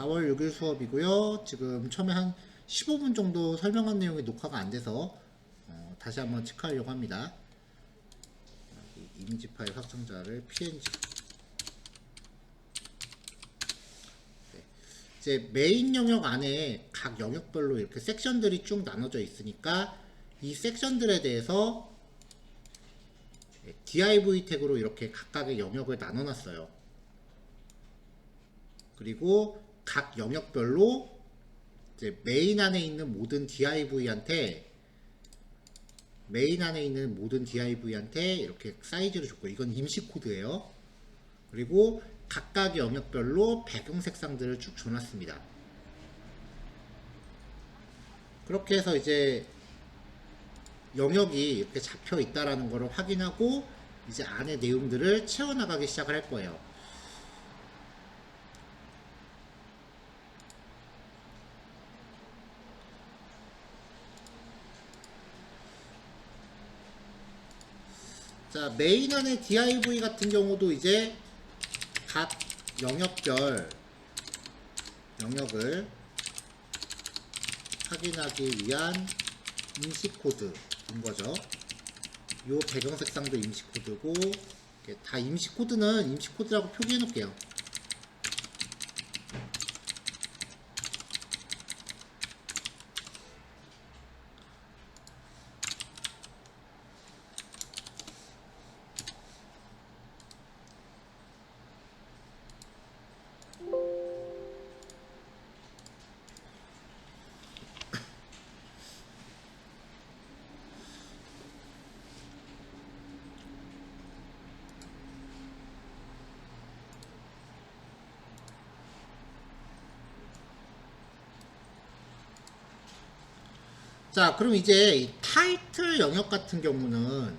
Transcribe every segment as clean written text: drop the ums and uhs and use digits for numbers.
4월 6일 수업이고요. 지금 처음에 한 15분 정도 설명한 내용이 녹화가 안 돼서 다시 한번 체크하려고 합니다. 이미지 파일 확장자를 png. 네. 이제 메인 영역 안에 각 영역별로 이렇게 섹션들이 쭉 나눠져 있으니까 이 섹션들에 대해서 div 태그로 이렇게 각각의 영역을 나눠 놨어요. 그리고 각 영역별로 이제 메인 안에 있는 모든 div한테 이렇게 사이즈를 줬고, 이건 임시 코드예요. 그리고 각각 영역별로 배경 색상들을 쭉 줘놨습니다. 그렇게 해서 이제 영역이 이렇게 잡혀 있다라는 것을 확인하고 이제 안에 내용들을 채워나가기 시작을 할 거예요. 자, 메인 안에 div 같은 경우도 이제 각 영역별 영역을 확인하기 위한 임시 코드인 거죠. 요 배경 색상도 임시 코드고, 다 임시 코드는 임시 코드라고 표기해 놓을게요. 자, 그럼 이제 이 타이틀 영역 같은 경우는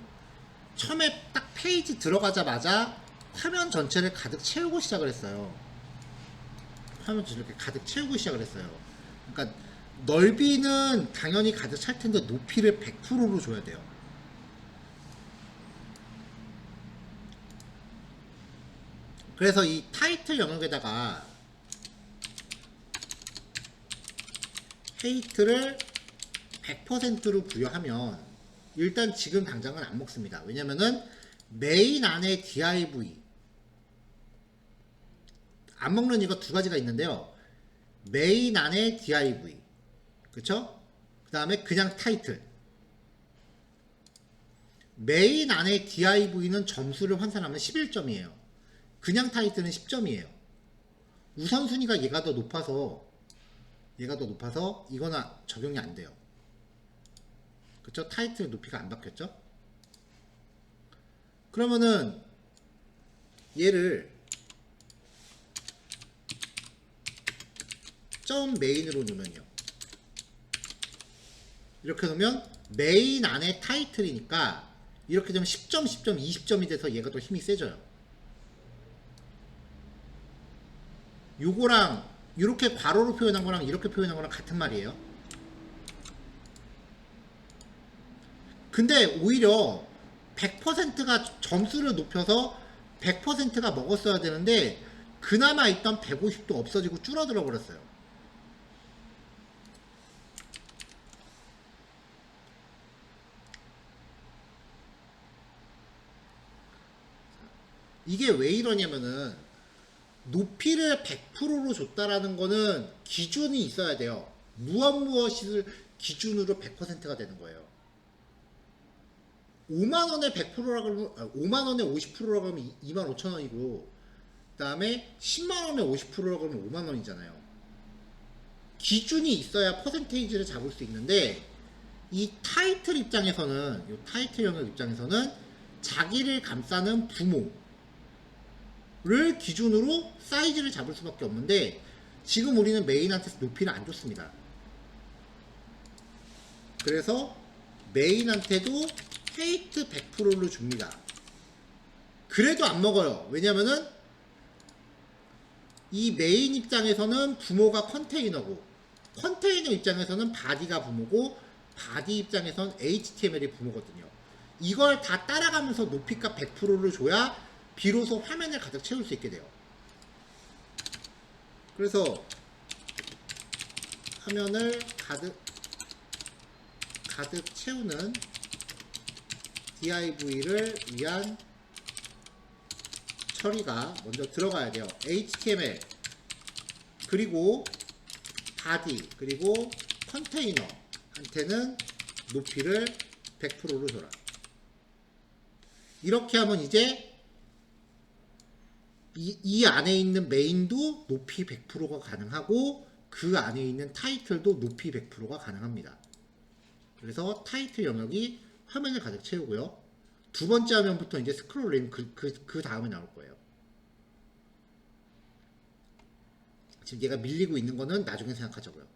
처음에 딱 페이지 들어가자마자 화면 전체를 가득 채우고 시작을 했어요. 화면 전체를 이렇게 가득 채우고 시작을 했어요. 그러니까 넓이는 당연히 가득 찰 텐데 높이를 100%로 줘야 돼요. 그래서 이 타이틀 영역에다가 헤이트를 100%로 부여하면 일단 지금 당장은 안 먹습니다. 왜냐면은 메인 안에 div 안 먹는 이거 두 가지가 있는데요. 메인 안에 div, 그쵸? 그 다음에 그냥 타이틀. 메인 안에 div는 점수를 환산하면 11점이에요. 그냥 타이틀은 10점이에요. 우선순위가 얘가 더 높아서 이거는 적용이 안 돼요. 그쵸? 타이틀 높이가 안 바뀌었죠? 그러면은 얘를 점 메인으로 놓으면요, 이렇게 놓으면 메인 안에 타이틀이니까 이렇게 되면 10점, 10점, 20점이 돼서 얘가 더 힘이 세져요. 요거랑 이렇게 괄호로 표현한 거랑 이렇게 표현한 거랑 같은 말이에요. 근데 오히려 100%가 점수를 높여서 100%가 먹었어야 되는데 그나마 있던 150도 없어지고 줄어들어 버렸어요. 이게 왜 이러냐면은 높이를 100%로 줬다라는 거는 기준이 있어야 돼요. 무엇을 기준으로 100%가 되는 거예요. 5만원에 100%라고 하면, 5만원에 50%라고 하면 25,000원이고, 그 다음에 10만원에 50%라고 하면 5만원이잖아요. 기준이 있어야 퍼센테이지를 잡을 수 있는데, 이 타이틀 입장에서는, 이 타이틀 영역 입장에서는 자기를 감싸는 부모를 기준으로 사이즈를 잡을 수밖에 없는데, 지금 우리는 메인한테 높이를 안 줬습니다. 그래서 메인한테도 헤이트 100%를 줍니다. 그래도 안 먹어요. 왜냐면은 이 메인 입장에서는 부모가 컨테이너고, 컨테이너 입장에서는 바디가 부모고, 바디 입장에서는 HTML이 부모거든요. 이걸 다 따라가면서 높이값 100%를 줘야 비로소 화면을 가득 채울 수 있게 돼요. 그래서 화면을 가득 채우는 div를 위한 처리가 먼저 들어가야 돼요. HTML 그리고 body 그리고 컨테이너한테는 높이를 100%로 줘라. 이렇게 하면 이제 이 안에 있는 메인도 높이 100%가 가능하고 그 안에 있는 타이틀도 높이 100%가 가능합니다. 그래서 타이틀 영역이 화면을 가득 채우고요. 두 번째 화면부터 이제 스크롤링 그 다음에 나올 거예요. 지금 얘가 밀리고 있는 거는 나중에 생각하자고요.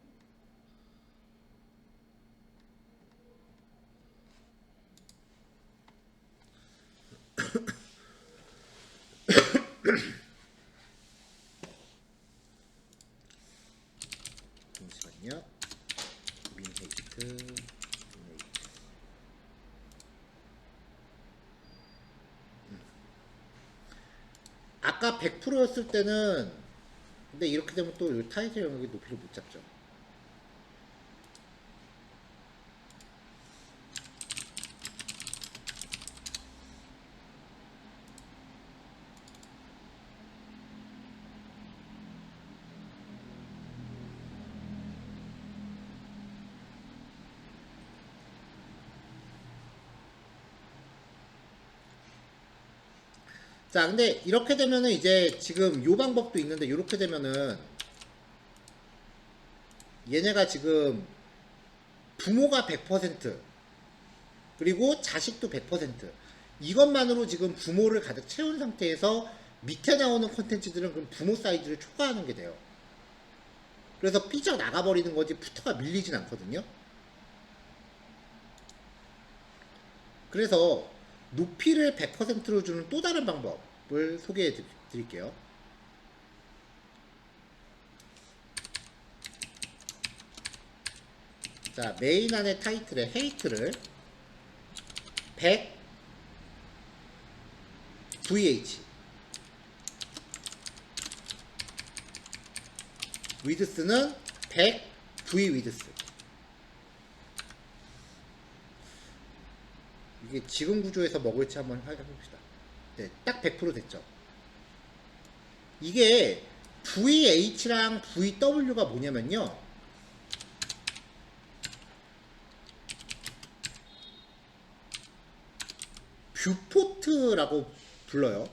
잠시만요. 민헤이트 아까 100%였을 때는 근데 이렇게 되면 또 이 타이틀 영역이 높이를 못 잡죠. 자, 근데 이렇게 되면은 이제 지금 요 방법도 있는데 이렇게 되면은 얘네가 지금 부모가 100% 그리고 자식도 100% 이것만으로 지금 부모를 가득 채운 상태에서 밑에 나오는 콘텐츠들은 그럼 부모 사이즈를 초과하는 게 돼요. 그래서 삐져나가 버리는 거지 부터가 밀리진 않거든요. 그래서 높이를 100%로 주는 또 다른 방법을 소개해 드릴게요. 자, 메인 안에 타이틀에 헤이트를 100 VH 위드스는 100 V 위드스. 이게 지금 구조에서 먹을지 한번 해봅시다. 네, 딱 100% 됐죠. 이게 VH랑 VW가 뭐냐면요. 뷰포트라고 불러요.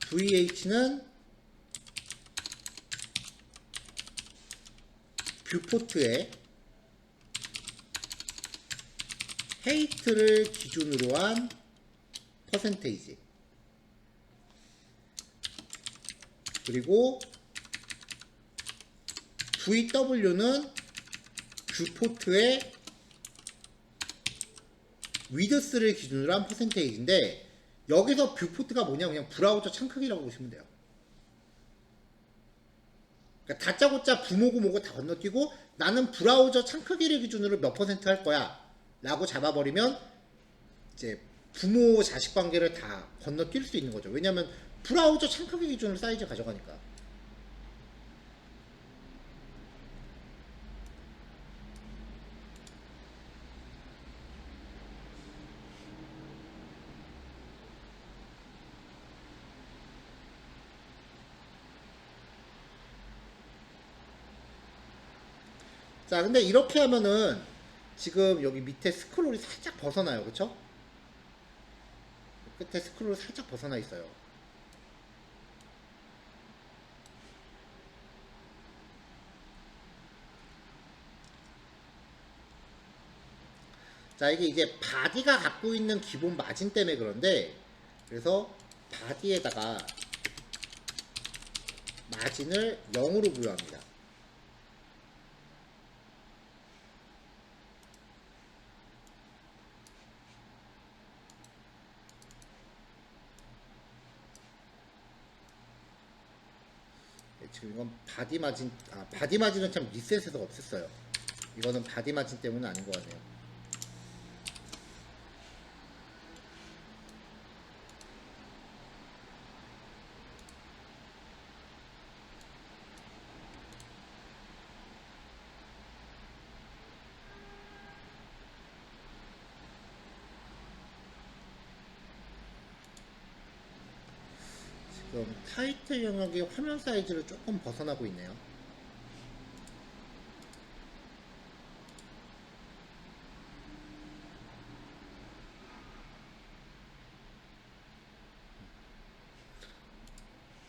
VH는 뷰포트에 헤이트를 기준으로 한 퍼센테이지 그리고 VW는 뷰포트의 위드스를 기준으로 한 퍼센테이지인데 여기서 뷰포트가 뭐냐 그냥 브라우저 창 크기라고 보시면 돼요. 그러니까 다짜고짜 부모고 뭐고 다 건너뛰고 나는 브라우저 창 크기를 기준으로 몇 퍼센트 할 거야 라고 잡아버리면 이제 부모 자식 관계를 다 건너뛸 수 있는 거죠. 왜냐면 브라우저 창 크기 기준으로 사이즈 가져가니까. 자, 근데 이렇게 하면은 지금 여기 밑에 스크롤이 살짝 벗어나요. 그쵸? 끝에 스크롤이 살짝 벗어나 있어요. 자, 이게 이제 바디가 갖고 있는 기본 마진 때문에 그런데 그래서 바디에다가 마진을 0으로 부여합니다. 지금 이건 바디 마진, 바디 마진은 참 리셋해서 없앴어요. 이거는 바디 마진 때문은 아닌 것 같네요. 지금 타이틀 영역의 화면 사이즈를 조금 벗어나고 있네요.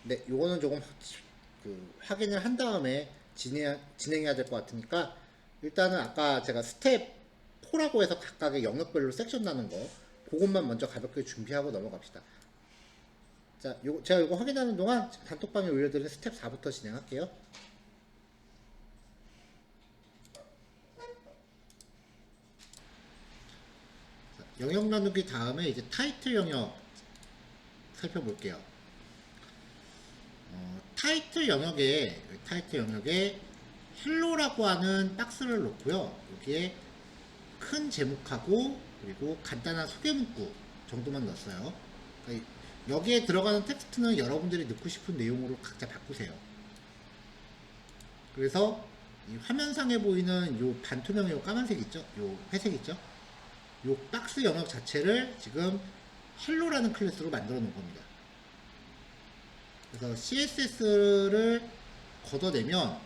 네, 요거는 조금 확인을 한 다음에 진행해야 될 것 같으니까 일단은 아까 제가 스텝 4라고 해서 각각의 영역별로 섹션 나눈 거 그것만 먼저 가볍게 준비하고 넘어갑시다. 자, 제가 이거 확인하는 동안 단톡방에 올려드린 스텝 4부터 진행할게요. 자, 영역 나누기 다음에 이제 타이틀 영역 살펴볼게요. 타이틀 영역에 헬로라고 하는 박스를 놓고요. 여기에 큰 제목하고 그리고 간단한 소개 문구 정도만 넣었어요. 그러니까 여기에 들어가는 텍스트는 여러분들이 넣고 싶은 내용으로 각자 바꾸세요. 그래서 이 화면상에 보이는 요 반투명의 요 까만색 있죠? 요 회색 있죠? 요 박스 영역 자체를 지금 헬로라는 클래스로 만들어 놓은 겁니다. 그래서 CSS를 걷어내면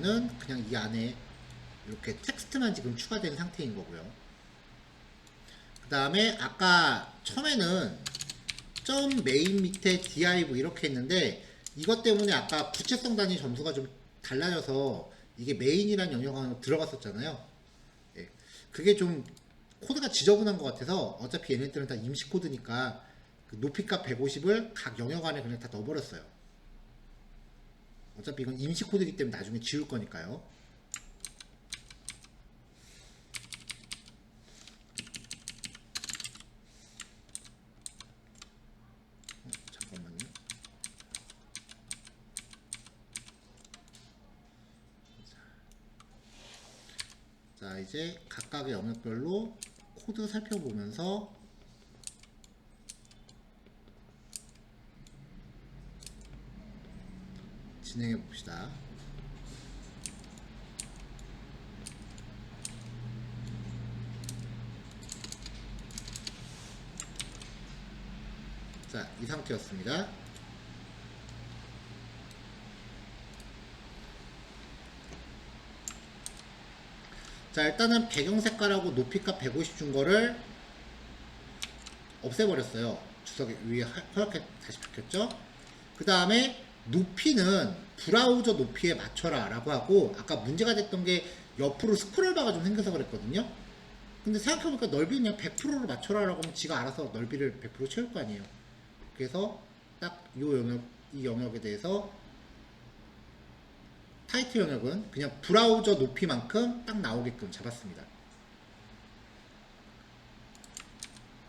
은 그냥 이 안에 이렇게 텍스트만 지금 추가된 상태인 거고요. 그 다음에 아까 처음에는 점 메인 밑에 div 이렇게 했는데 이것 때문에 아까 구체성 단위 점수가 좀 달라져서 이게 메인이란 영역 안으로 들어갔었잖아요. 예. 그게 좀 코드가 지저분한 것 같아서 어차피 얘네들은 다 임시 코드니까 그 높이값 150을 각 영역 안에 그냥 다 넣어버렸어요. 어차피 이건 임시 코드이기 때문에 나중에 지울 거니까요. 잠깐만요. 자, 이제 각각의 영역별로 코드 살펴보면서 진행해 봅시다. 자, 이 상태였습니다. 자, 일단은 배경 색깔하고 높이값 150 준 거를 없애버렸어요. 주석 위에 허옇게 다시 바뀌었죠? 그 다음에 높이는 브라우저 높이에 맞춰라 라고 하고 아까 문제가 됐던 게 옆으로 스크롤바가 좀 생겨서 그랬거든요. 근데 생각해보니까 넓이 그냥 100%로 맞춰라 라고 하면 지가 알아서 넓이를 100% 채울 거 아니에요. 그래서 딱 이 영역에 대해서 타이틀 영역은 그냥 브라우저 높이만큼 딱 나오게끔 잡았습니다.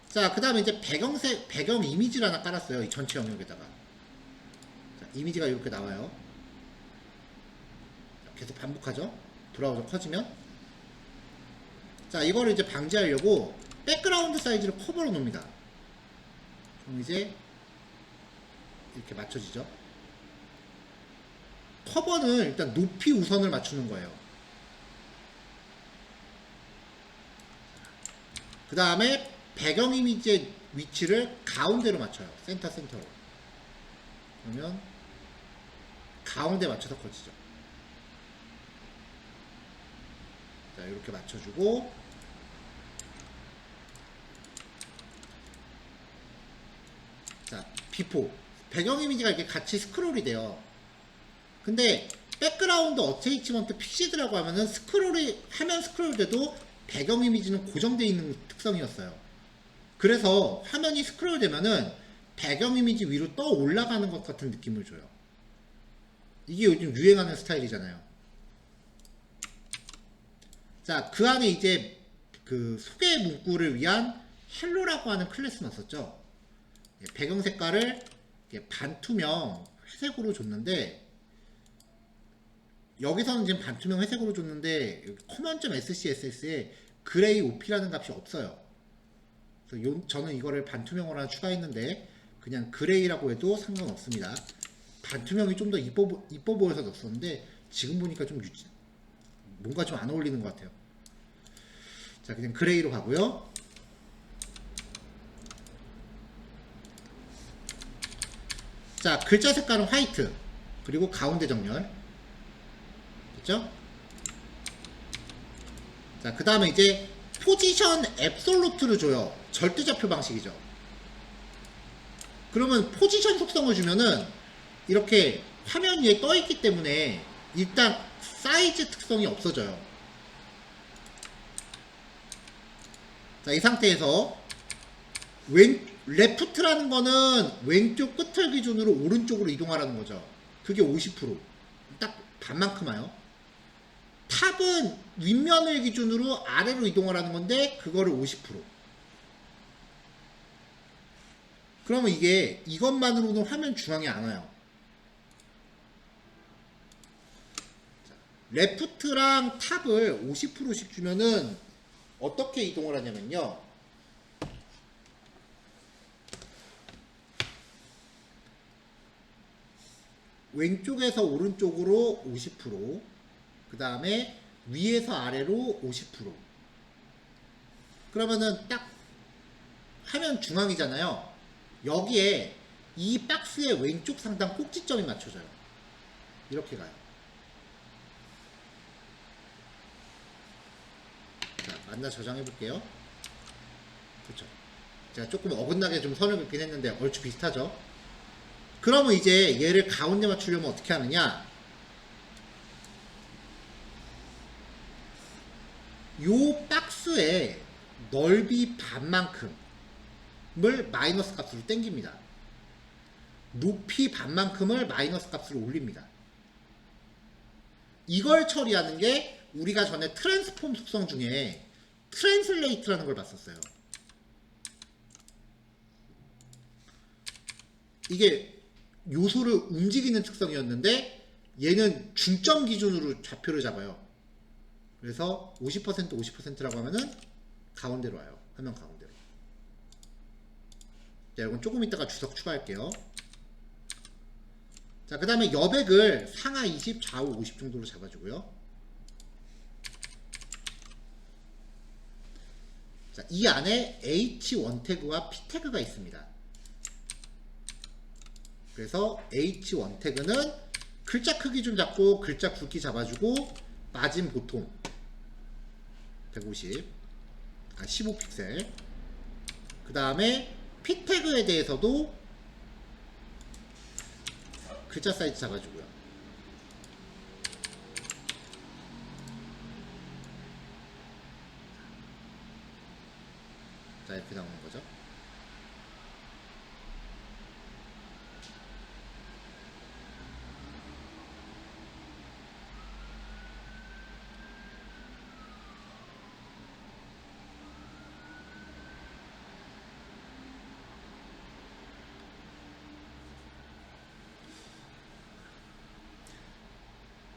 자, 그 다음에 이제 배경 이미지를 하나 깔았어요. 이 전체 영역에다가. 자, 이미지가 이렇게 나와요. 계속 반복하죠. 브라우저 커지면. 자, 이거를 이제 방지하려고 백그라운드 사이즈를 커버로 놓습니다. 그럼 이제 이렇게 맞춰지죠. 커버는 일단 높이 우선을 맞추는 거예요. 그 다음에 배경 이미지의 위치를 가운데로 맞춰요. 센터로. 그러면 가운데 맞춰서 커지죠. 자, 이렇게 맞춰주고 자, 비포 배경 이미지가 이렇게 같이 스크롤이 돼요. 근데 백그라운드 어테이치먼트 픽시드라고 하면은 화면 스크롤 돼도 배경 이미지는 고정되어 있는 특성이었어요. 그래서 화면이 스크롤 되면은 배경 이미지 위로 떠 올라가는 것 같은 느낌을 줘요. 이게 요즘 유행하는 스타일이잖아요. 자, 그 안에 이제 그 소개 문구를 위한 헬로라고 하는 클래스 넣었었죠. 배경 색깔을 반투명 회색으로 줬는데 여기서는 지금 반투명 회색으로 줬는데 common.scss에 그레이 OP라는 값이 없어요. 그래서 저는 이거를 반투명으로 하나 추가했는데 그냥 그레이라고 해도 상관없습니다. 반투명이 좀 더 이뻐 보여서 넣었었는데 지금 보니까 좀 뭔가 좀 안 어울리는 것 같아요. 자, 그냥 그레이로 가고요. 자, 글자 색깔은 화이트, 그리고 가운데 정렬 됐죠? 자, 그 다음에 이제 포지션 앱솔루트를 줘요. 절대좌표 방식이죠. 그러면 포지션 속성을 주면은 이렇게 화면 위에 떠 있기 때문에 일단 사이즈 특성이 없어져요. 자, 이 상태에서 레프트라는 거는 왼쪽 끝을 기준으로 오른쪽으로 이동하라는 거죠. 그게 50%. 딱 반만큼 와요. 탑은 윗면을 기준으로 아래로 이동하라는 건데 그거를 50%. 그러면 이게 이것만으로는 화면 중앙에 안 와요. 레프트랑 탑을 50%씩 주면은 어떻게 이동을 하냐면요. 왼쪽에서 오른쪽으로 50%, 그 다음에 위에서 아래로 50%. 그러면은 딱 화면 중앙이잖아요. 여기에 이 박스의 왼쪽 상단 꼭지점이 맞춰져요. 이렇게 가요. 자, 만나 저장해 볼게요. 그렇죠. 제가 조금 어긋나게 좀 선을 긋긴 했는데 얼추 비슷하죠. 그러면 이제 얘를 가운데 맞추려면 어떻게 하느냐? 요 박스의 넓이 반만큼을 마이너스 값으로 땡깁니다. 높이 반만큼을 마이너스 값으로 올립니다. 이걸 처리하는 게 우리가 전에 트랜스폼 속성 중에 트랜슬레이트라는 걸 봤었어요. 이게 요소를 움직이는 특성이었는데 얘는 중점 기준으로 좌표를 잡아요. 그래서 50% 50%라고 하면은 가운데로 와요. 화면 가운데로. 자, 이건 조금 이따가 주석 추가할게요. 자, 그 다음에 여백을 상하 20, 좌우 50 정도로 잡아주고요. 자, 이 안에 H1 태그와 P 태그가 있습니다. 그래서 H1 태그는 글자 크기 좀 잡고 글자 굵기 잡아주고 마진 보통 150, 15픽셀. 그 다음에 P 태그에 대해서도 글자 사이즈 잡아주고요. 자, 이렇게 나오는 거죠.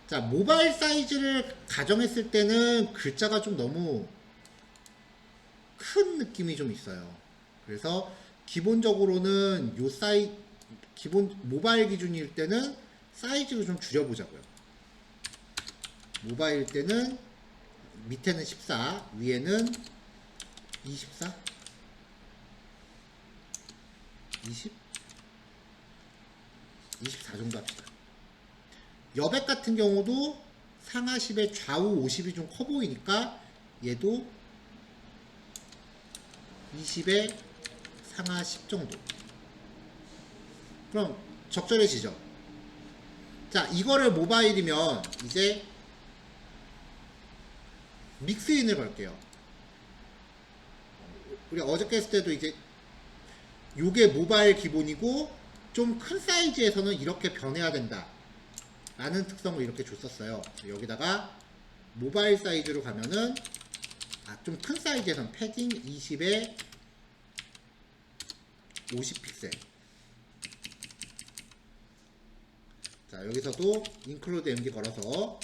자, 모바일 사이즈를 가정했을 때는 글자가 좀 너무 큰 느낌이 좀 있어요. 그래서 기본적으로는 요 기본 모바일 기준일 때는 사이즈를 좀 줄여보자고요. 모바일 때는 밑에는 14, 위에는 24, 20, 24 정도 합시다. 여백 같은 경우도 상하 10에 좌우 50이 좀 커 보이니까 얘도 20에 상하 10 정도. 그럼 적절해지죠. 자, 이거를 모바일이면 이제 믹스인을 걸게요. 우리 어저께 했을 때도 이제 요게 모바일 기본이고 좀 큰 사이즈에서는 이렇게 변해야 된다 라는 특성을 이렇게 줬었어요. 여기다가 모바일 사이즈로 가면은 좀 큰 사이즈에선 패딩 20에 50픽셀. 자, 여기서도 include MD 걸어서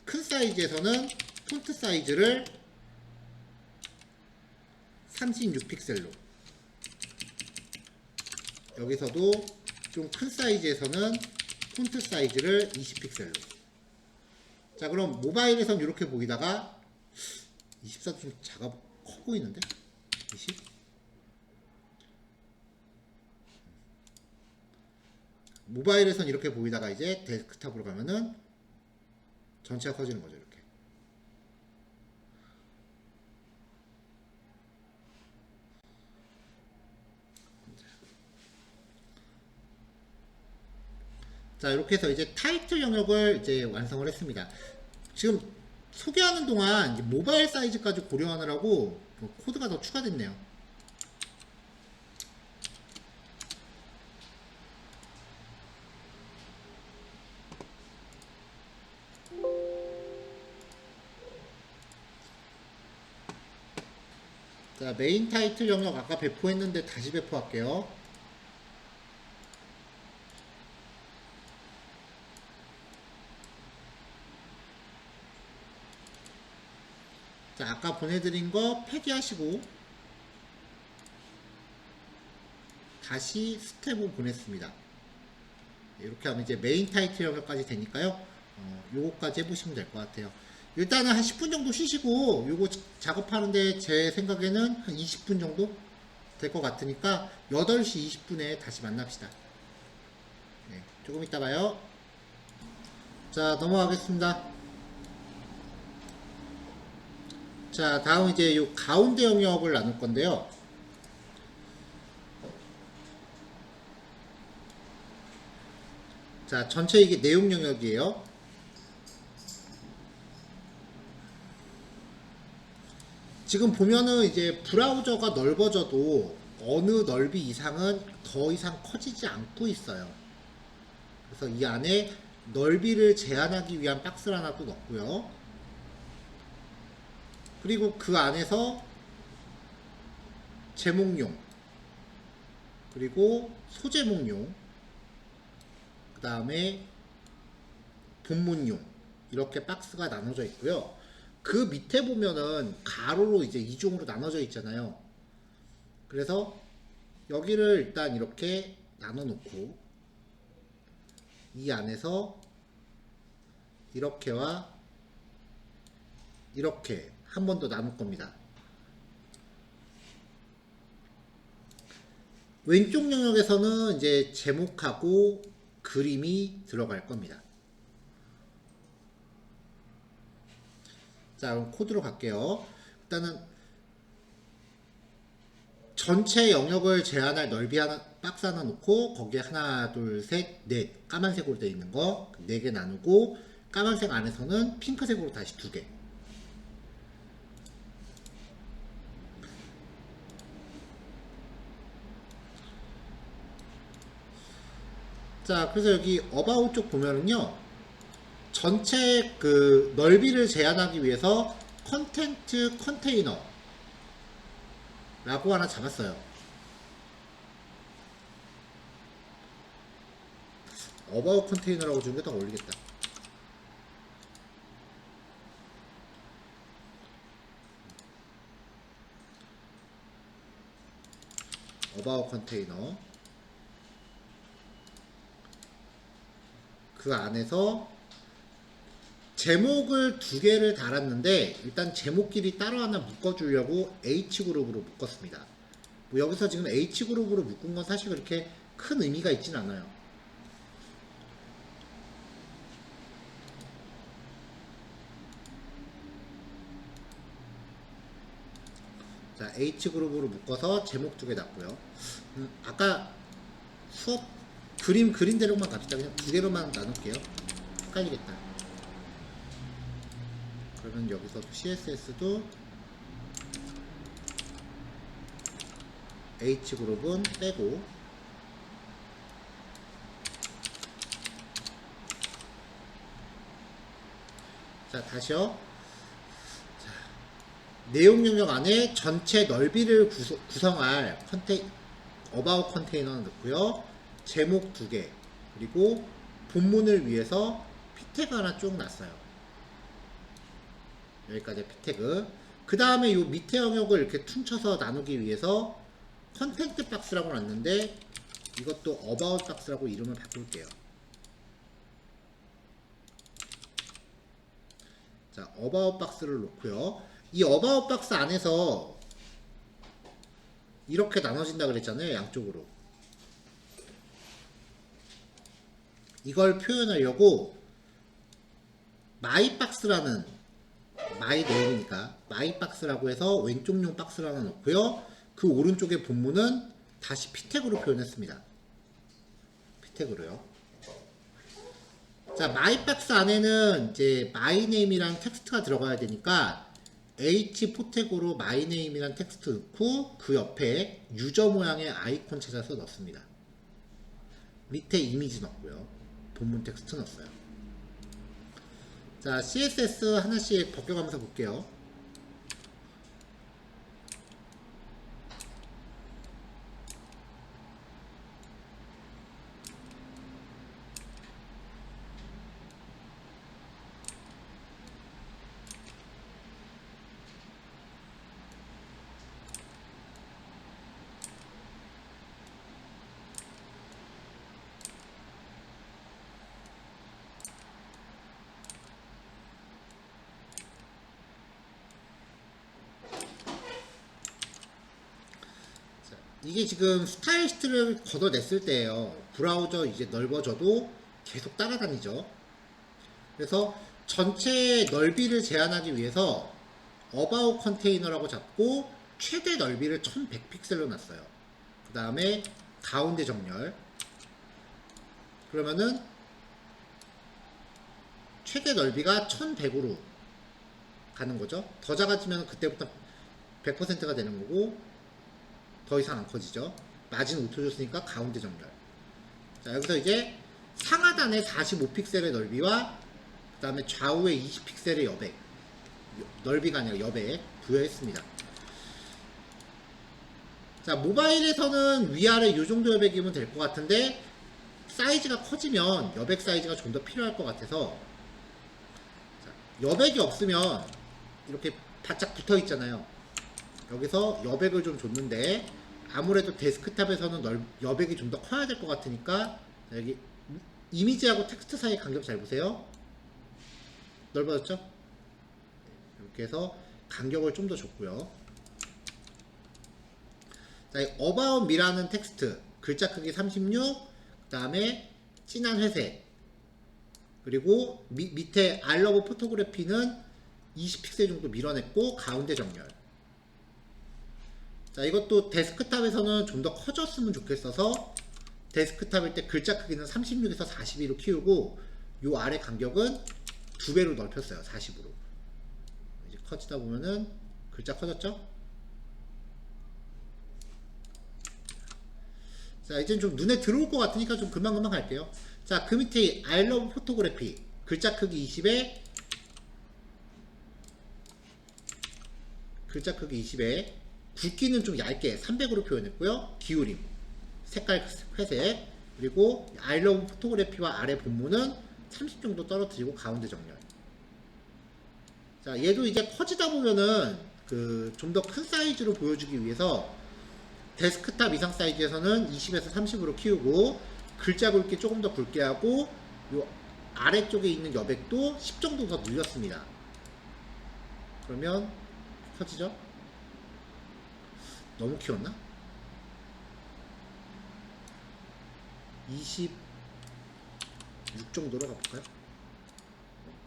큰 사이즈에서는 폰트 사이즈를 36픽셀로, 여기서도 좀 큰 사이즈에서는 폰트 사이즈를 20픽셀로. 자, 그럼 모바일에선 이렇게 보이다가 24도 좀 작아 커 보이는데? 20? 모바일에선 이렇게 보이다가 이제 데스크탑으로 가면은 전체가 커지는 거죠, 이렇게. 자, 이렇게 해서 이제 타이틀 영역을 이제 완성을 했습니다. 지금 소개하는 동안 이제 모바일 사이즈까지 고려하느라고 코드가 더 추가됐네요. 자, 메인 타이틀 영역 아까 배포했는데 다시 배포할게요. 자, 아까 보내드린 거 폐기하시고 다시 스텝 5 보냈습니다. 이렇게 하면 이제 메인 타이틀 영역까지 되니까요. 요거까지 해보시면 될 것 같아요. 일단은 한 10분 정도 쉬시고 요거 작업하는데 제 생각에는 한 20분 정도 될 것 같으니까 8시 20분에 다시 만납시다. 네, 조금 이따 봐요. 자, 넘어가겠습니다. 자, 다음 이제 요 가운데 영역을 나눌 건데요. 자, 전체 이게 내용 영역이에요. 지금 보면은 이제 브라우저가 넓어져도 어느 넓이 이상은 더 이상 커지지 않고 있어요. 그래서 이 안에 넓이를 제한하기 위한 박스를 하나 또 넣고요. 그리고 그 안에서 제목용, 그리고 소제목용, 그 다음에 본문용, 이렇게 박스가 나눠져 있고요. 그 밑에 보면은 가로로 이제 2종으로 나눠져 있잖아요. 그래서 여기를 일단 이렇게 나눠 놓고 이 안에서 이렇게와 이렇게 한 번 더 나눌 겁니다. 왼쪽 영역에서는 이제 제목하고 그림이 들어갈 겁니다. 자, 그럼 코드로 갈게요. 일단은 전체 영역을 제한할 넓이 하나, 박스 하나 놓고 거기에 하나, 둘, 셋, 넷 까만색으로 되어 있는 거 4개 나누고 까만색 안에서는 핑크색으로 다시 2개. 자, 그래서 여기 어바웃 쪽 보면은요, 전체 그 넓이를 제한하기 위해서 컨텐트 컨테이너 라고 하나 잡았어요. 어바웃 컨테이너라고 주는 게 더 어울리겠다. 어바웃 컨테이너. 그 안에서 제목을 2개를 달았는데 일단 제목끼리 따로 하나 묶어주려고 H그룹으로 묶었습니다. 뭐 여기서 지금 H그룹으로 묶은 건 사실 그렇게 큰 의미가 있진 않아요. 자, H그룹으로 묶어서 제목 2개 놨고요. 아까 수업 그림 그린 대로만 갑시다. 그냥 2개로만 나눌게요. 헷갈리겠다. 그러면 여기서 CSS도 H그룹은 빼고 자, 다시요. 자, 내용 영역 안에 전체 넓이를 구성할 어바웃 컨테이너는 넣고요. 제목 2개 그리고 본문을 위해서 피태그 하나 쭉 놨어요. 여기까지 피태그. 그 다음에 이 밑에 영역을 이렇게 퉁쳐서 나누기 위해서 컨텐트 박스라고 놨는데 이것도 어바웃 박스라고 이름을 바꿀게요. 자, 어바웃 박스를 놓고요. 이 어바웃 박스 안에서 이렇게 나눠진다 그랬잖아요. 양쪽으로. 이걸 표현하려고 마이박스라는, 마이 네임이니까 마이박스라고 해서 왼쪽용 박스를 하나 넣고요. 그 오른쪽에 본문은 다시 피택으로 표현했습니다. 피택으로요. 자, 마이박스 안에는 이제 마이네임이라는 텍스트가 들어가야 되니까 H 포택으로 마이네임이라는 텍스트 넣고 그 옆에 유저 모양의 아이콘 찾아서 넣습니다. 밑에 이미지 넣고요. 본문 텍스트 넣었어요. 자, CSS 하나씩 벗겨가면서 볼게요. 이게 지금 스타일 시트를 걷어냈을 때예요. 브라우저 이제 넓어져도 계속 따라다니죠. 그래서 전체 넓이를 제한하기 위해서 어바웃 컨테이너라고 잡고 최대 넓이를 1100픽셀로 놨어요. 그 다음에 가운데 정렬. 그러면은 최대 넓이가 1100으로 가는 거죠. 더 작아지면 그때부터 100%가 되는 거고, 더 이상 안 커지죠. 마진 오토 줬으니까 가운데 정렬. 자, 여기서 이제 상하단에 45픽셀의 넓이와 그 다음에 좌우에 20픽셀의 여백, 넓이가 아니라 여백 부여했습니다. 자, 모바일에서는 위아래 이 정도 여백이면 될 것 같은데 사이즈가 커지면 여백 사이즈가 좀 더 필요할 것 같아서, 자, 여백이 없으면 이렇게 바짝 붙어 있잖아요. 여기서 여백을 좀 줬는데 아무래도 데스크탑에서는 여백이 좀 더 커야 될 것 같으니까, 여기 이미지하고 텍스트 사이 간격 잘 보세요. 넓어졌죠? 이렇게 해서 간격을 좀 더 줬고요. 자, 이 About Me라는 텍스트 글자 크기 36, 그 다음에 진한 회색, 그리고 밑에 I love photography는 20픽셀 정도 밀어냈고 가운데 정렬. 자, 이것도 데스크탑에서는 좀 더 커졌으면 좋겠어서 데스크탑일 때 글자 크기는 36에서 42로 키우고 요 아래 간격은 2배로 넓혔어요. 40으로. 이제 커지다 보면은 글자 커졌죠? 자, 이젠 좀 눈에 들어올 것 같으니까 좀 금방금방 갈게요. 자, 그 밑에 I love photography 글자 크기 20에 글자 크기 20에 굵기는 좀 얇게 300으로 표현했고요. 기울임, 색깔 회색, 그리고 I love photography와 아래 본문은 30 정도 떨어뜨리고 가운데 정렬. 자, 얘도 이제 커지다 보면은 좀 더 큰 사이즈로 보여주기 위해서 데스크탑 이상 사이즈에서는 20에서 30으로 키우고 글자 굵기 조금 더 굵게 하고 요 아래쪽에 있는 여백도 10 정도 더 늘렸습니다. 그러면 커지죠? 너무 키웠나? 26 정도로 가볼까요?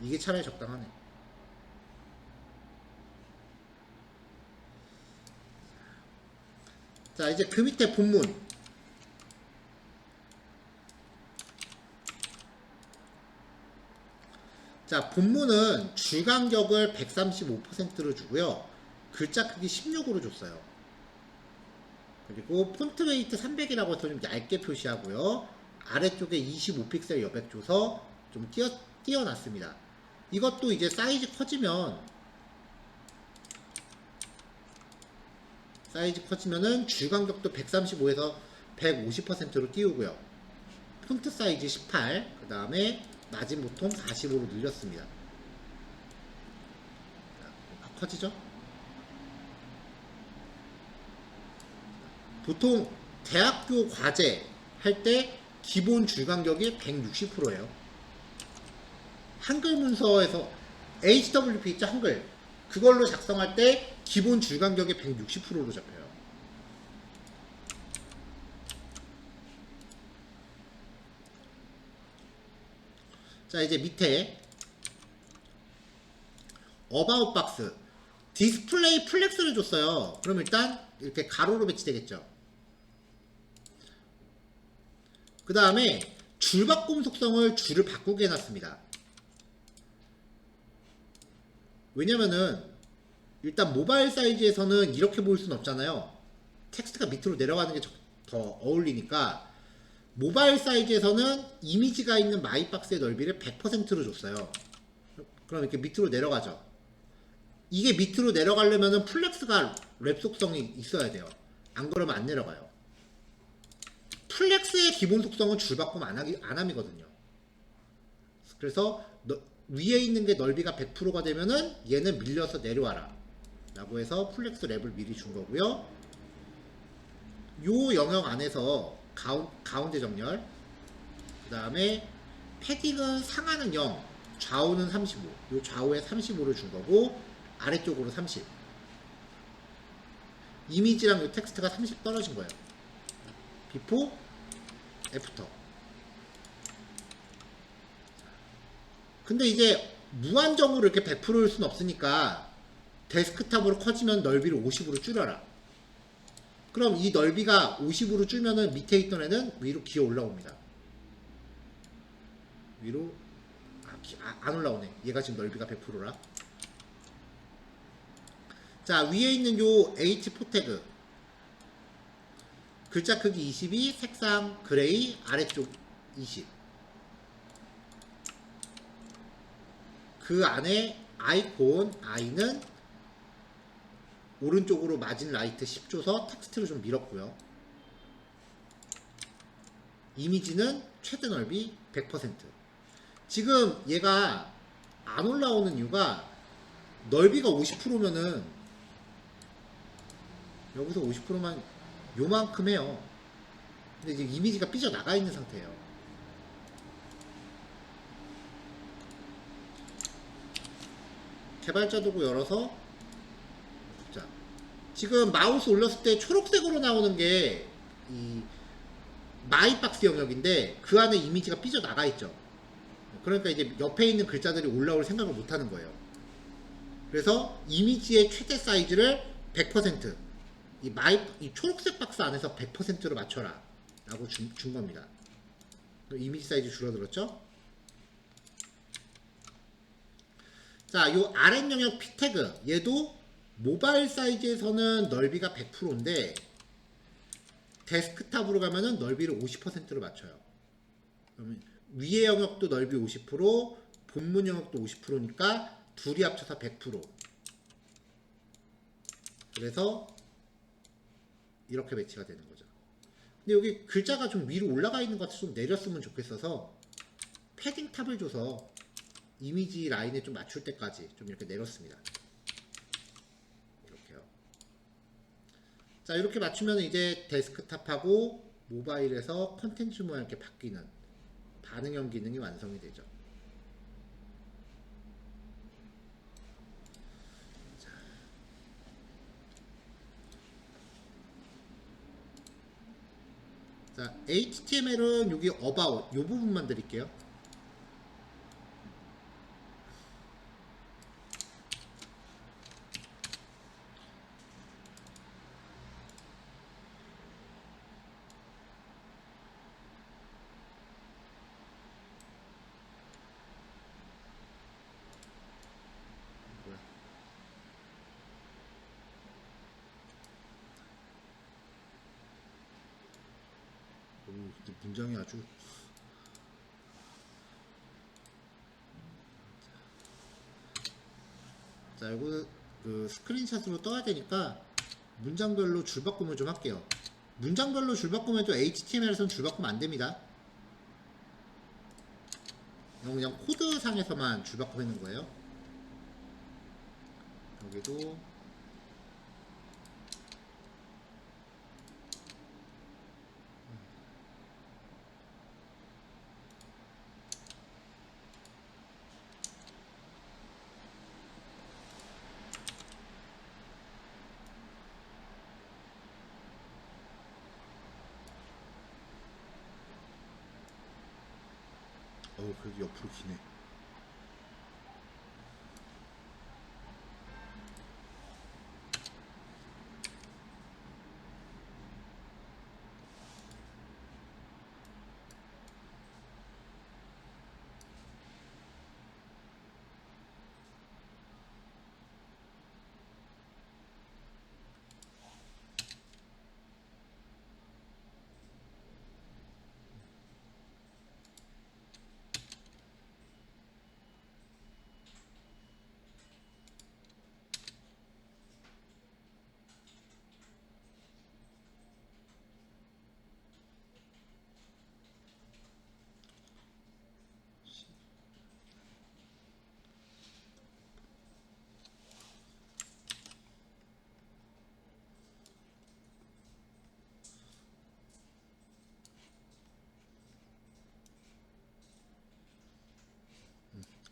이게 차라리 적당하네. 자, 이제 그 밑에 본문. 자, 본문은 주간격을 135%로 주고요. 글자 크기 16으로 줬어요. 그리고 폰트 웨이트 300이라고 해서 좀 얇게 표시하고요. 아래쪽에 25픽셀 여백 줘서 좀 띄어놨습니다. 이것도 이제 사이즈 커지면은 주간격도 135에서 150%로 띄우고요. 폰트 사이즈 18, 그 다음에 마진 보통 45로 늘렸습니다. 커지죠? 보통 대학교 과제 할 때 기본 줄간격이 160%예요. 한글 문서에서 HWP 있죠, 한글. 그걸로 작성할 때 기본 줄간격의 160%로 잡혀요. 자, 이제 밑에 어바웃 박스 디스플레이 플렉스를 줬어요. 그럼 일단 이렇게 가로로 배치되겠죠. 그 다음에 줄바꿈 속성을 줄을 바꾸게 해놨습니다. 왜냐면은 일단 모바일 사이즈에서는 이렇게 보일 수는 없잖아요. 텍스트가 밑으로 내려가는 게 더 어울리니까 모바일 사이즈에서는 이미지가 있는 마이박스의 넓이를 100%로 줬어요. 그럼 이렇게 밑으로 내려가죠. 이게 밑으로 내려가려면은 플렉스가 랩 속성이 있어야 돼요. 안 그러면 안 내려가요. 플렉스의 기본 속성은 줄바꿈 안함이거든요. 그래서 위에 있는 게 넓이가 100%가 되면은 얘는 밀려서 내려와라 라고 해서 플렉스 랩을 미리 준 거고요. 요 영역 안에서 가운데 정렬, 그 다음에 패딩은 상하는 0, 좌우는 35, 요 좌우에 35를 준 거고 아래쪽으로 30. 이미지랑 요 텍스트가 30 떨어진 거예요. 비포, 애프터. 근데 이제 무한정으로 이렇게 100%일 순 없으니까 데스크탑으로 커지면 넓이를 50으로 줄여라. 그럼 이 넓이가 50으로 줄면은 밑에 있던 애는 위로 기어 올라옵니다. 위로 안 올라오네. 얘가 지금 넓이가 100%라. 자, 위에 있는 요 H4 태그 글자 크기 22, 색상 그레이, 아래쪽 20. 그 안에 아이콘 I는 오른쪽으로 마진 라이트 10 줘서 텍스트를 좀 밀었고요. 이미지는 최대 넓이 100%. 지금 얘가 안 올라오는 이유가 넓이가 50%면은 여기서 50%만 요만큼 해요. 근데 지금 이미지가 삐져나가 있는 상태예요. 개발자 도구 열어서 자, 지금 마우스 올렸을 때 초록색으로 나오는 게 이 마이박스 영역인데 그 안에 이미지가 삐져나가 있죠. 그러니까 이제 옆에 있는 글자들이 올라올 생각을 못 하는 거예요. 그래서 이미지의 최대 사이즈를 100% 이 초록색 박스 안에서 100%로 맞춰라 라고 준 겁니다. 이미지 사이즈 줄어들었죠? 자, 요 아랫 영역 P 태그 얘도 모바일 사이즈에서는 넓이가 100%인데 데스크탑으로 가면은 넓이를 50%로 맞춰요. 그러면 위의 영역도 넓이 50%, 본문 영역도 50%니까 둘이 합쳐서 100%. 그래서 이렇게 배치가 되는 거죠. 근데 여기 글자가 좀 위로 올라가 있는 것 같아서 좀 내렸으면 좋겠어서 패딩 탑을 줘서 이미지 라인에 좀 맞출 때까지 좀 이렇게 내렸습니다. 이렇게요. 자, 이렇게 맞추면 이제 데스크탑하고 모바일에서 컨텐츠 모양 이렇게 바뀌는 반응형 기능이 완성이 되죠. 자, HTML은 여기 about 요 부분만 드릴게요. 문장이 아주 자, 이거 그 스크린샷으로 떠야 되니까 문장별로 줄바꿈을 좀 할게요. 문장별로 줄바꿈해도 HTML에서는 줄바꿈 안 됩니다. 이건 그냥 코드상에서만 줄바꿈 하는 거예요. 여기도 그래도 옆으로 기네.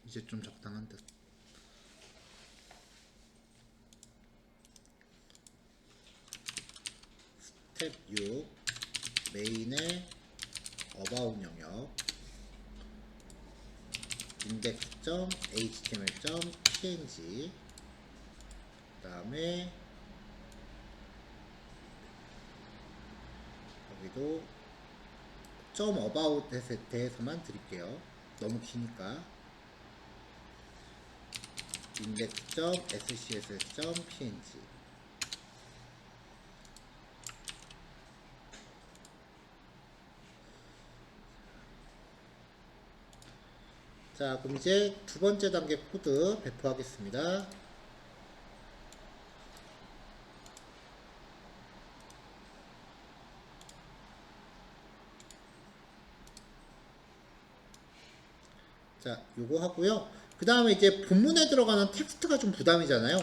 이제 좀 적당한 듯. 스텝 6 메인의 어바웃 영역 index.html.png 그 다음에 여기도 점 어바웃에 대해서만 드릴게요. 너무 기니까 index.scss.png. 자, 그럼 이제 두 번째 단계 코드 배포하겠습니다. 자, 요거 하고요. 그 다음에 이제 본문에 들어가는 텍스트가 좀 부담이잖아요.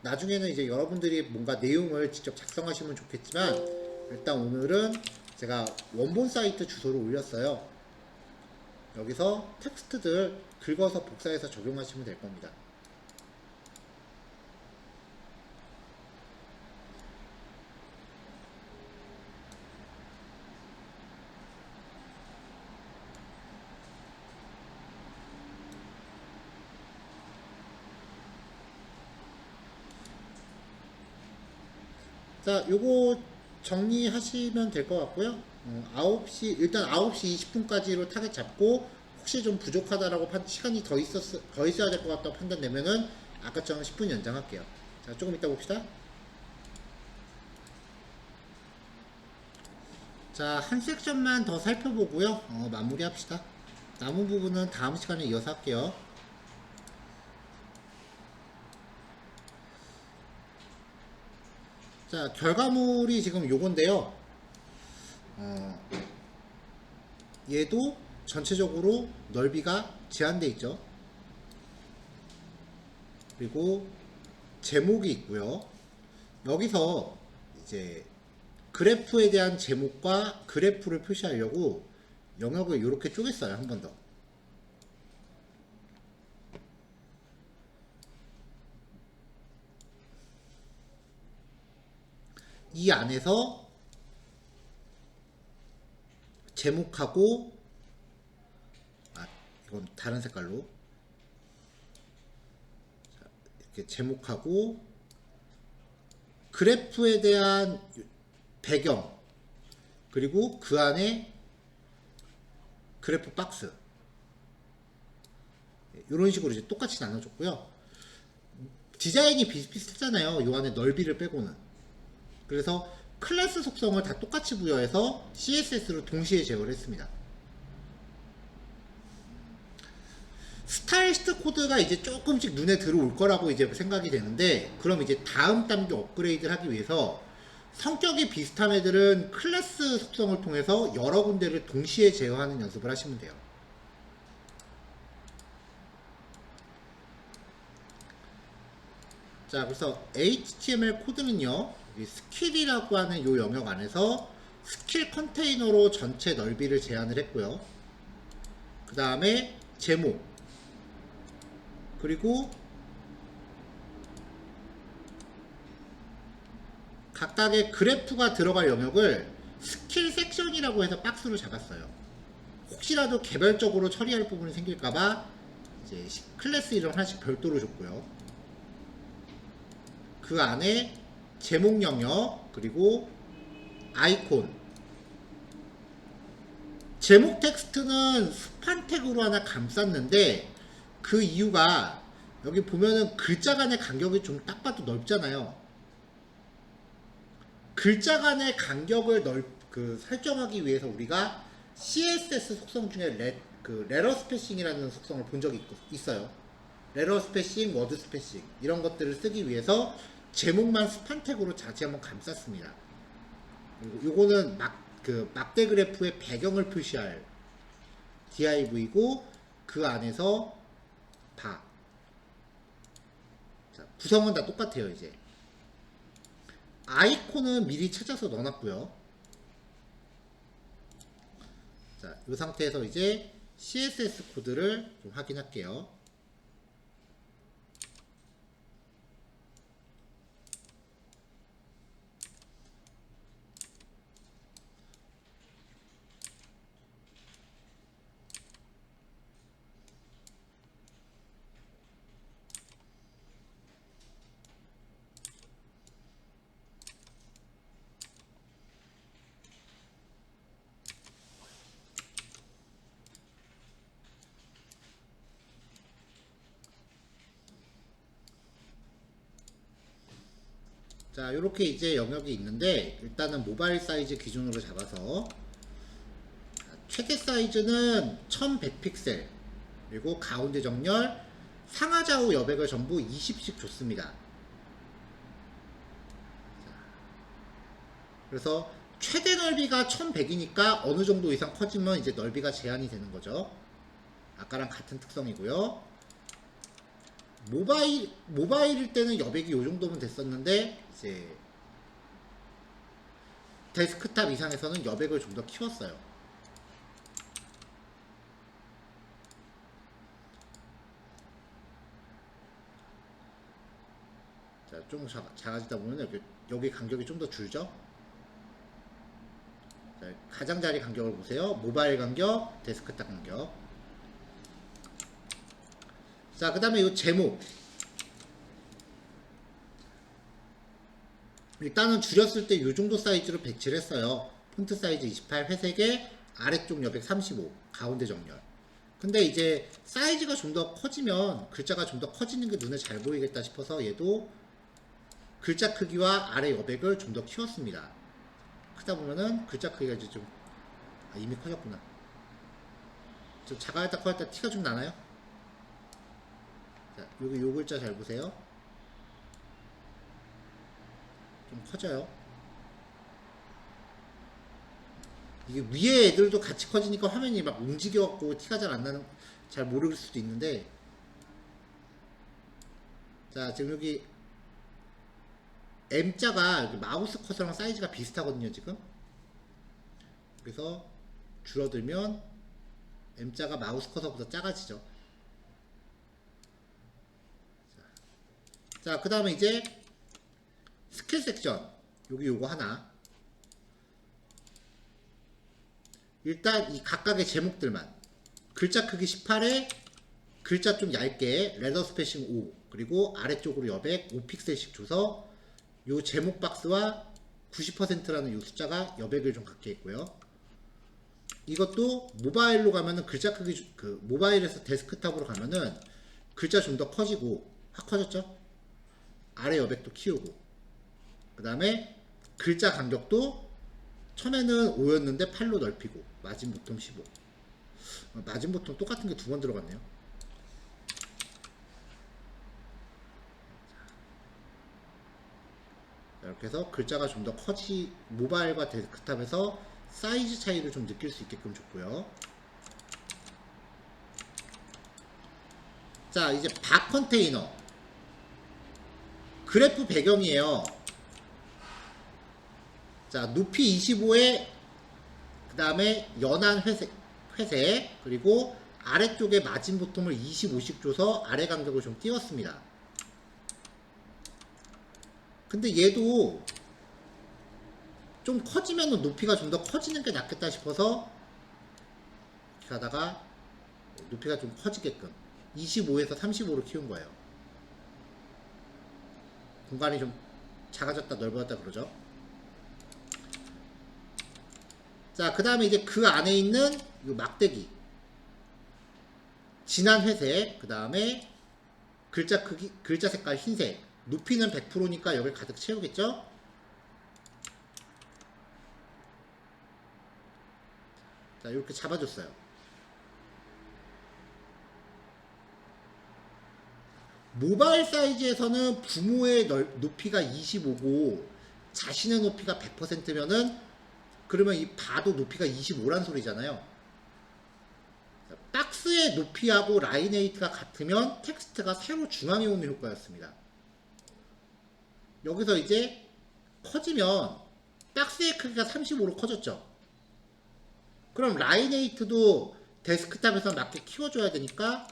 나중에는 이제 여러분들이 뭔가 내용을 직접 작성하시면 좋겠지만, 일단 오늘은 제가 원본 사이트 주소를 올렸어요. 여기서 텍스트들 긁어서 복사해서 적용하시면 될 겁니다. 자, 요거 정리하시면 될 것 같고요. 9시, 일단 9시 20분까지로 타겟 잡고, 혹시 좀 부족하다라고 시간이 더 있어야 될 것 같다고 판단되면은, 아까처럼 10분 연장할게요. 자, 조금 이따 봅시다. 자, 한 섹션만 더 살펴보고요. 마무리 합시다. 남은 부분은 다음 시간에 이어서 할게요. 자, 결과물이 지금 요건데요. 얘도 전체적으로 넓이가 제한되어 있죠. 그리고 제목이 있고요. 여기서 이제 그래프에 대한 제목과 그래프를 표시하려고 영역을 이렇게 쪼갰어요. 한 번 더. 이 안에서 제목하고, 이건 다른 색깔로, 이렇게 제목하고 그래프에 대한 배경, 그리고 그 안에 그래프 박스, 이런 식으로 이제 똑같이 나눠줬고요. 디자인이 비슷비슷하잖아요. 요 안에 넓이를 빼고는. 그래서 클래스 속성을 다 똑같이 부여해서 CSS로 동시에 제어를 했습니다. 스타일리스트 코드가 이제 조금씩 눈에 들어올 거라고 이제 생각이 되는데, 그럼 이제 다음 단계 업그레이드를 하기 위해서 성격이 비슷한 애들은 클래스 속성을 통해서 여러 군데를 동시에 제어하는 연습을 하시면 돼요. 자, 그래서 HTML 코드는요, 이 스킬이라고 하는 이 영역 안에서 스킬 컨테이너로 전체 넓이를 제한을 했고요. 그 다음에 제목, 그리고 각각의 그래프가 들어갈 영역을 스킬 섹션이라고 해서 박스로 잡았어요. 혹시라도 개별적으로 처리할 부분이 생길까봐 이제 클래스 이름 하나씩 별도로 줬고요. 그 안에 제목 영역 그리고 아이콘, 제목 텍스트는 스판 태그로 하나 감쌌는데 그 이유가 여기 보면은 글자 간의 간격이 좀 딱 봐도 넓잖아요. 글자 간의 간격을 설정하기 위해서 우리가 CSS 속성 중에 레러 스패싱이라는 속성을 본 적이 있어요. 레러 스패싱, 워드 스패싱 이런 것들을 쓰기 위해서 제목만 스판 태그로 자체 한번 감쌌습니다. 그리고 요거는 막대 그래프의 배경을 표시할 div이고 그 안에서 자, 구성은 다 똑같아요. 이제 아이콘은 미리 찾아서 넣어놨고요. 자, 이 상태에서 이제 CSS 코드를 좀 확인할게요. 자, 요렇게 이제 영역이 있는데 일단은 모바일 사이즈 기준으로 잡아서 최대 사이즈는 1100픽셀 그리고 가운데 정렬 상하좌우 여백을 전부 20씩 줬습니다. 그래서 최대 넓이가 1100이니까 어느 정도 이상 커지면 이제 넓이가 제한이 되는 거죠. 아까랑 같은 특성이고요. 모바일일 때는 여백이 요 정도면 됐었는데 이제 데스크탑 이상에서는 여백을 좀 더 키웠어요. 자, 좀 작아지다 보면 여기 간격이 좀 더 줄죠. 자, 가장자리 간격을 보세요. 모바일 간격, 데스크탑 간격. 자, 그 다음에 이 제목. 일단은 줄였을 때 이 정도 사이즈로 배치를 했어요. 폰트 사이즈 28, 회색에 아래쪽 여백 35, 가운데 정렬. 근데 이제 사이즈가 좀 더 커지면 글자가 좀 더 커지는 게 눈에 잘 보이겠다 싶어서 얘도 글자 크기와 아래 여백을 좀 더 키웠습니다. 크다 보면은 글자 크기가 이제 좀 이미 커졌구나. 좀 작아졌다 커졌다 티가 좀 나나요? 자, 여기 요 글자 잘 보세요. 좀 커져요. 이게 위에 애들도 같이 커지니까 화면이 막 움직여갖고 티가 잘 안 나는, 잘 모를 수도 있는데. 자, 지금 여기 M자가 마우스 커서랑 사이즈가 비슷하거든요, 지금. 그래서 줄어들면 M자가 마우스 커서보다 작아지죠. 자, 그 다음에 이제 스킬 섹션. 여기 요거 하나. 일단 이 각각의 제목들만. 글자 크기 18에 글자 좀 얇게 레더 스패싱 5 그리고 아래쪽으로 여백 5픽셀씩 줘서 요 제목 박스와 90%라는 요 숫자가 여백을 좀 갖게 있고요. 이것도 모바일로 가면은 글자 크기 모바일에서 데스크탑으로 가면은 글자 좀 더 커지고 확 커졌죠? 아래 여백도 키우고 그 다음에 글자 간격도 처음에는 5였는데 8로 넓히고 마진 보통 15. 마진 보통 똑같은 게 두 번 들어갔네요. 이렇게 해서 글자가 좀 더 모바일과 데스크탑에서 사이즈 차이를 좀 느낄 수 있게끔 줬고요. 자, 이제 박 컨테이너. 그래프 배경이에요. 자, 높이 25에 그 다음에 연한 회색 그리고 아래쪽에 마진 보통을 25씩 줘서 아래 간격을 좀 띄웠습니다. 근데 얘도 좀 커지면 높이가 좀 더 커지는 게 낫겠다 싶어서 이렇게 가다가 높이가 좀 커지게끔 25에서 35로 키운 거예요. 공간이 좀 작아졌다 넓어졌다 그러죠. 자, 그 다음에 이제 그 안에 있는 이 막대기 진한 회색, 그 다음에 글자 크기, 글자 색깔 흰색, 높이는 100%니까 여기를 가득 채우겠죠. 자, 이렇게 잡아줬어요. 모바일 사이즈에서는 부모의 높이가 25고 자신의 높이가 100%면은 그러면 이 바도 높이가 25란 소리잖아요. 박스의 높이하고 라인에이트가 같으면 텍스트가 세로 중앙에 오는 효과였습니다. 여기서 이제 커지면 박스의 크기가 35로 커졌죠. 그럼 라인에이트도 데스크탑에서 맞게 키워줘야 되니까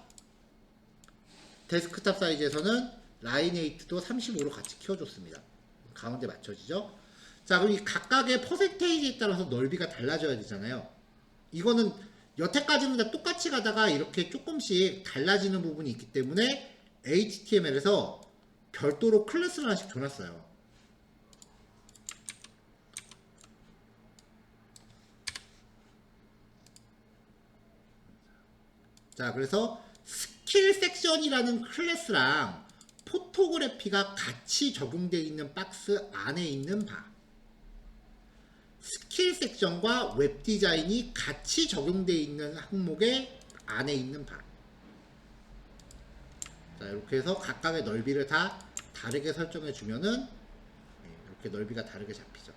데스크탑 사이즈에서는 라인에이트도 35로 같이 키워줬습니다. 가운데 맞춰지죠. 자, 그럼 이 각각의 퍼센테이지에 따라서 넓이가 달라져야 되잖아요. 이거는 여태까지는 다 똑같이 가다가 이렇게 조금씩 달라지는 부분이 있기 때문에 HTML에서 별도로 클래스를 하나씩 줘놨어요. 자, 그래서 스킬 섹션이라는 클래스랑 포토그래피가 같이 적용되어 있는 박스 안에 있는 바, 스킬 섹션과 웹 디자인이 같이 적용되어 있는 항목의 안에 있는 바. 자, 이렇게 해서 각각의 넓이를 다 다르게 설정해 주면은 이렇게 넓이가 다르게 잡히죠.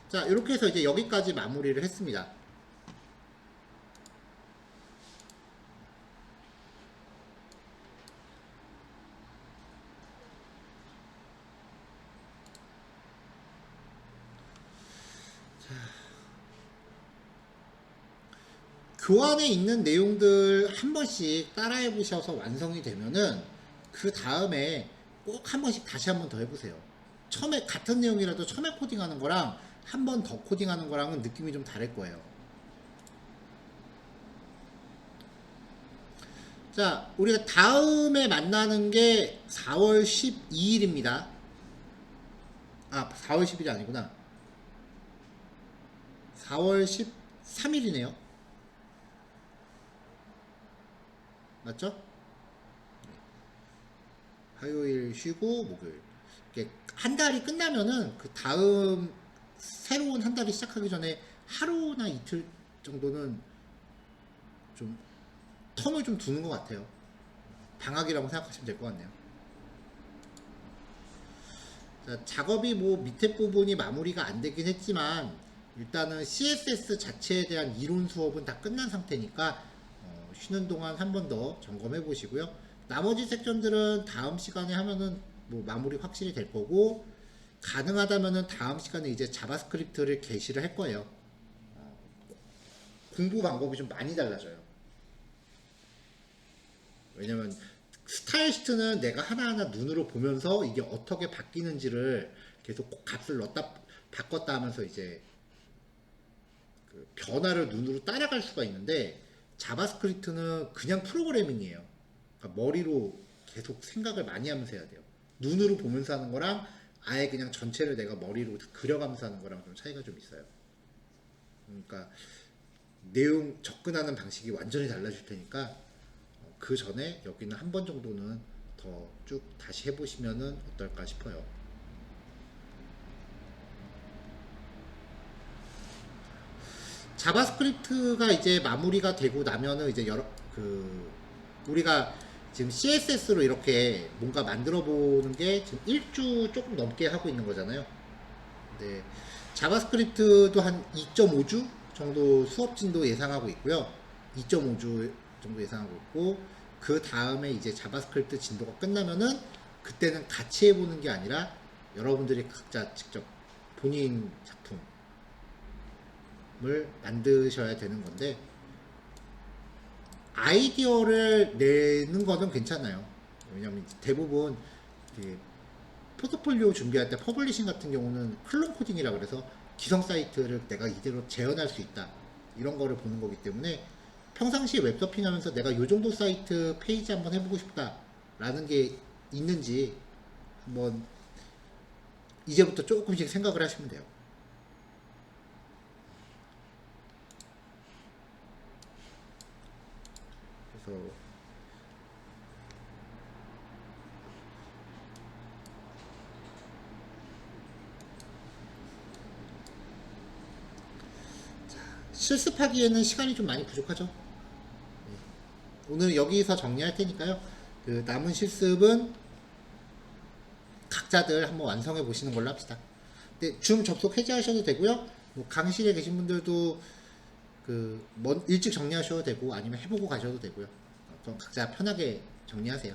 자, 이렇게 해서 이제 여기까지 마무리를 했습니다. 교환에 있는 내용들 한 번씩 따라해 보셔서 완성이 되면은 그 다음에 꼭 한 번씩 다시 한 번 더 해보세요. 처음에 같은 내용이라도 처음에 코딩하는 거랑 한 번 더 코딩하는 거랑은 느낌이 좀 다를 거예요. 자, 우리가 다음에 만나는 게 4월 12일입니다. 아, 4월 10일이 아니구나. 4월 13일이네요. 맞죠? 화요일 쉬고 목요일. 이렇게 한 달이 끝나면은 그 다음 새로운 한 달이 시작하기 전에 하루나 이틀 정도는 좀 텀을 좀 두는 것 같아요. 방학이라고 생각하시면 될 것 같네요. 자, 작업이 뭐 밑에 부분이 마무리가 안 되긴 했지만 일단은 CSS 자체에 대한 이론 수업은 다 끝난 상태니까 쉬는 동안 한 번 더 점검해 보시고요. 나머지 섹션들은 다음 시간에 하면은 뭐 마무리 확실히 될 거고, 가능하다면은 다음 시간에 이제 자바스크립트를 게시를 할 거예요. 공부 방법이 좀 많이 달라져요. 왜냐면 스타일 시트는 내가 하나하나 눈으로 보면서 이게 어떻게 바뀌는지를 계속 값을 넣었다 바꿨다 하면서 이제 그 변화를 눈으로 따라갈 수가 있는데, 자바스크립트는 그냥 프로그래밍이에요. 그러니까 머리로 계속 생각을 많이 하면서 해야 돼요. 눈으로 보면서 하는 거랑 아예 그냥 전체를 내가 머리로 그려가면서 하는 거랑 좀 차이가 좀 있어요. 그러니까 내용 접근하는 방식이 완전히 달라질 테니까 그 전에 여기는 한 번 정도는 더 쭉 다시 해보시면은 어떨까 싶어요. 자바스크립트가 이제 마무리가 되고 나면은 이제 우리가 지금 CSS로 이렇게 뭔가 만들어 보는 게 지금 1주 조금 넘게 하고 있는 거잖아요. 네. 자바스크립트도 한 2.5주 정도 수업 진도 예상하고 있고요. 2.5주 정도 예상하고 있고, 그 다음에 이제 자바스크립트 진도가 끝나면은 그때는 같이 해보는 게 아니라 여러분들이 각자 직접 본인 작품 을 만드셔야 되는 건데, 아이디어를 내는 거는 괜찮아요. 왜냐면 대부분 포트폴리오 준비할 때 퍼블리싱 같은 경우는 클론 코딩이라 그래서 기성 사이트를 내가 이대로 재현할 수 있다 이런 거를 보는 거기 때문에 평상시에 웹서핑 하면서 내가 요 정도 사이트 페이지 한번 해보고 싶다 라는 게 있는지 한번 이제부터 조금씩 생각을 하시면 돼요. 그래서 실습하기에는 시간이 좀 많이 부족하죠. 오늘 여기서 정리할 테니까요. 그 남은 실습은 각자들 한번 완성해 보시는 걸로 합시다. 근데 줌 접속 해제하셔도 되고요. 뭐 강의실에 계신 분들도 일찍 정리하셔도 되고 아니면 해보고 가셔도 되고요. 좀 각자 편하게 정리하세요.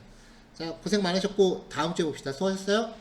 자, 고생 많으셨고 다음 주에 봅시다. 수고하셨어요.